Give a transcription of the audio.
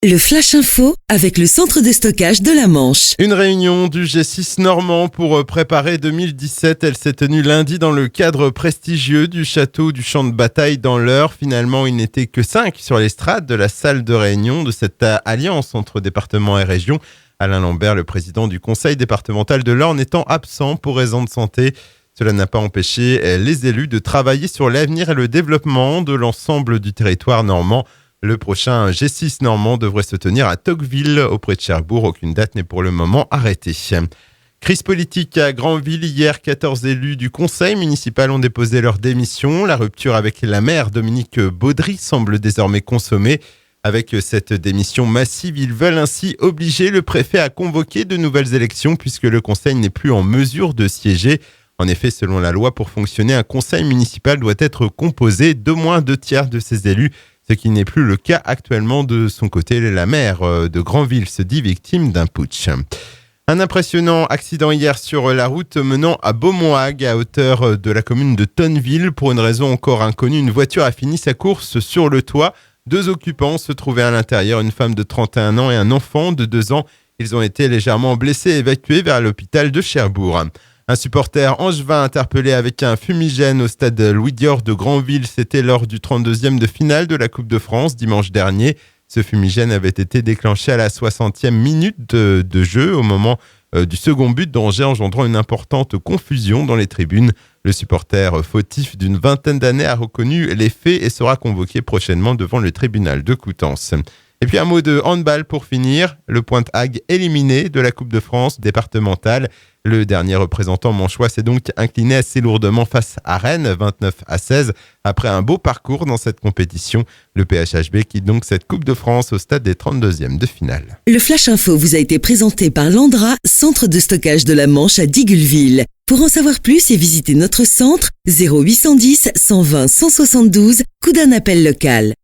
Le Flash Info avec le centre de stockage de la Manche. Une réunion du G6 normand pour préparer 2017. Elle s'est tenue lundi dans le cadre prestigieux du château du champ de bataille dans l'Eure. Finalement, il n'était que 5 sur l'estrade de la salle de réunion de cette alliance entre départements et régions. Alain Lambert, le président du conseil départemental de l'Orne, étant absent pour raison de santé. Cela n'a pas empêché les élus de travailler sur l'avenir et le développement de l'ensemble du territoire normand. Le prochain G6 normand devrait se tenir à Tocqueville, auprès de Cherbourg. Aucune date n'est pour le moment arrêtée. Crise politique à Granville. Hier, 14 élus du conseil municipal ont déposé leur démission. La rupture avec la maire Dominique Baudry semble désormais consommée. Avec cette démission massive, ils veulent ainsi obliger le préfet à convoquer de nouvelles élections puisque le conseil n'est plus en mesure de siéger. En effet, selon la loi, pour fonctionner, un conseil municipal doit être composé d'au moins 2/3 de ses élus, ce qui n'est plus le cas actuellement. De son côté. La maire de Granville se dit victime d'un putsch. Un impressionnant accident hier sur la route menant à Beaumoag, à hauteur de la commune de Tonneville. Pour une raison encore inconnue, une voiture a fini sa course sur le toit. 2 occupants se trouvaient à l'intérieur, une femme de 31 ans et un enfant de 2 ans. Ils ont été légèrement blessés et évacués vers l'hôpital de Cherbourg. Un supporter angevin interpellé avec un fumigène au stade Louis Dior de Granville. C'était lors du 32e de finale de la Coupe de France dimanche dernier. Ce fumigène avait été déclenché à la 60e minute de jeu au moment du second but d'Angers, engendrant une importante confusion dans les tribunes. Le supporter fautif d'une vingtaine d'années a reconnu les faits et sera convoqué prochainement devant le tribunal de Coutances. Et puis un mot de handball pour finir. Le Pointe-Hague éliminé de la Coupe de France départementale. Le dernier représentant manchois s'est donc incliné assez lourdement face à Rennes, 29-16, après un beau parcours dans cette compétition. Le PHHB quitte donc cette Coupe de France au stade des 32e de finale. Le Flash Info vous a été présenté par Landra, centre de stockage de la Manche à Digulleville. Pour en savoir plus et visiter notre centre, 0810 120 172, coup d'un appel local.